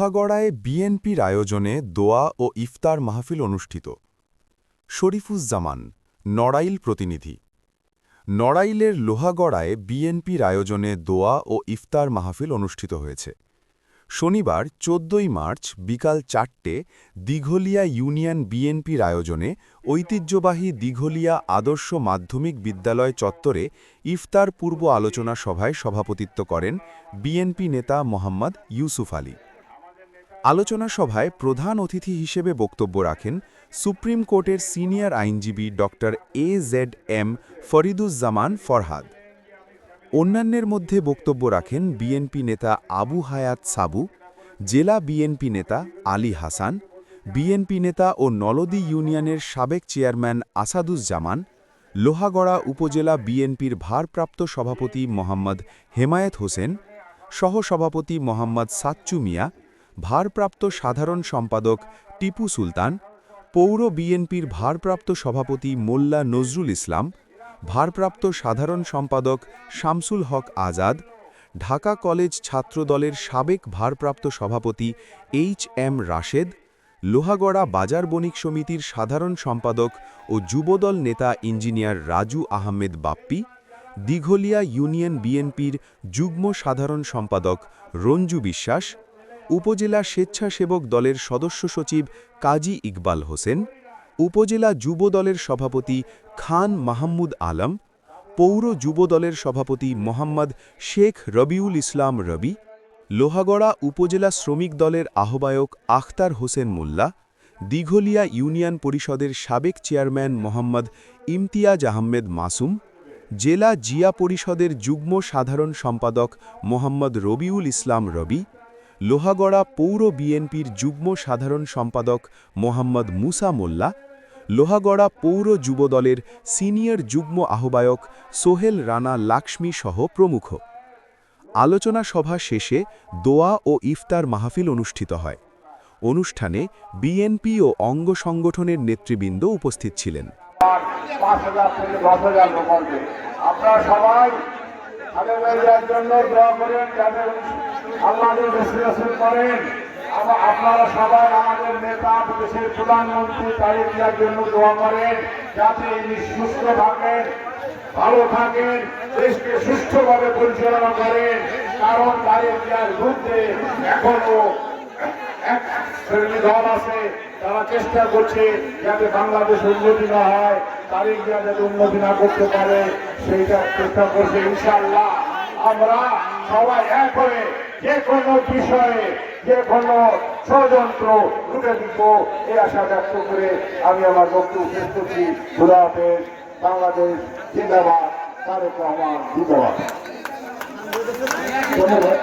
লোহাগড়ায় বিএনপির আয়োজনে দোয়া ও ইফতার মাহফিল অনুষ্ঠিত। শরীফুজ্জামান, নড়াইল প্রতিনিধি। নড়াইলের লোহাগড়ায় বিএনপির আয়োজনে দোয়া ও ইফতার মাহফিল অনুষ্ঠিত হয়েছে। শনিবার ১৪ই মার্চ বিকাল ৪টে দিঘলিয়া ইউনিয়ন বিএনপির আয়োজনে ঐতিহ্যবাহী দিঘলিয়া আদর্শ মাধ্যমিক বিদ্যালয় চত্বরে ইফতার পূর্ব আলোচনা সভায় সভাপতিত্ব করেন বিএনপি নেতা মোহাম্মদ ইউসুফ আলী। আলোচনা সভায় প্রধান অতিথি হিসেবে বক্তব্য রাখেন সুপ্রিম কোর্টের সিনিয়র আইনজীবী ড. AZM ফরিদুজ্জামান ফরহাদ। অন্যান্যের মধ্যে বক্তব্য রাখেন বিএনপি নেতা আবু হায়াত সাবু, জেলা বিএনপি নেতা আলী হাসান, বিএনপি নেতা ও নলদী ইউনিয়নের সাবেক চেয়ারম্যান আসাদুজ্জামান, লোহাগড়া উপজেলা বিএনপির ভারপ্রাপ্ত সভাপতি মোহাম্মদ হেমায়েত হোসেন, সহসভাপতি মোহাম্মদ সাচ্চু মিয়া, ভারপ্রাপ্ত সাধারণ সম্পাদক টিপু সুলতান, পৌর বিএনপির ভারপ্রাপ্ত সভাপতি মোল্লা নজরুল ইসলাম, ভারপ্রাপ্ত সাধারণ সম্পাদক শামসুল হক আজাদ, ঢাকা কলেজ ছাত্রদলের সাবেক ভারপ্রাপ্ত সভাপতি HM রাশেদ, লোহাগড়া বাজার বণিক সমিতির সাধারণ সম্পাদক ও যুবদল নেতা ইঞ্জিনিয়ার রাজু আহমেদ বাপ্পি, দিঘলিয়া ইউনিয়ন বিএনপির যুগ্ম সাধারণ সম্পাদক রঞ্জু বিশ্বাস, উপজেলা স্বেচ্ছাসেবক দলের সদস্য সচিব কাজী ইকবাল হোসেন, উপজেলা যুবদলের সভাপতি খান মাহমুদ আলম, পৌর যুবদলের সভাপতি মোহাম্মদ শেখ রবিউল ইসলাম রবি, লোহাগড়া উপজেলা শ্রমিক দলের আহ্বায়ক আখতার হোসেন মোল্লা, দিঘলিয়া ইউনিয়ন পরিষদের সাবেক চেয়ারম্যান মোহাম্মদ ইমতিয়াজ আহমেদ মাসুম, জেলা জিয়া পরিষদের যুগ্ম সাধারণ সম্পাদক মোহাম্মদ রবিউল ইসলাম রবি, লোহাগড়া পৌর বিএনপির যুগ্ম সাধারণ সম্পাদক মোহাম্মদ মুসা মোল্লা, লোহাগড়া পৌর যুবদলের সিনিয়র যুগ্ম আহ্বায়ক সোহেল রানা লাক্ষ্মী সহ প্রমুখ। আলোচনা সভা শেষে দোয়া ও ইফতার মাহফিল অনুষ্ঠিত হয়। অনুষ্ঠানে বিএনপি ও অঙ্গ সংগঠনের নেতৃবৃন্দ উপস্থিত ছিলেন। আপনারা সবাই জন্য দোয়া করেন, যাতে আল্লাহ করেন। আপনারা সবাই আমাদের নেতা দেশের প্রধানমন্ত্রী তারেক জিয়ার জন্য দোয়া করেন, যাতে তিনি সুস্থ থাকেন, ভালো থাকেন, দেশকে সুষ্ঠুভাবে পরিচালনা করেন। কারণ তারেক জিয়ার বিরুদ্ধে এখনো এক শ্রেণী দল আছে, তারা চেষ্টা করছে যাতে বাংলাদেশ উন্নতি না হয়, তারেক জিয়া যাতে উন্নতি না করতে পারে, সেইটা চেষ্টা করছে। ইনশাআল্লাহ আমরা সবাই এক হয়ে যে কোনো বিষয়ে যে কোনো ষড়যন্ত্র রুখে দিব, এই আশা ব্যক্ত করে আমি আমার বক্তব্য শেষ করছি। খোদা হাফেজ। বাংলাদেশ জিন্দাবাদ। তারেক রহমান জিন্দাবাদ। ধন্যবাদ।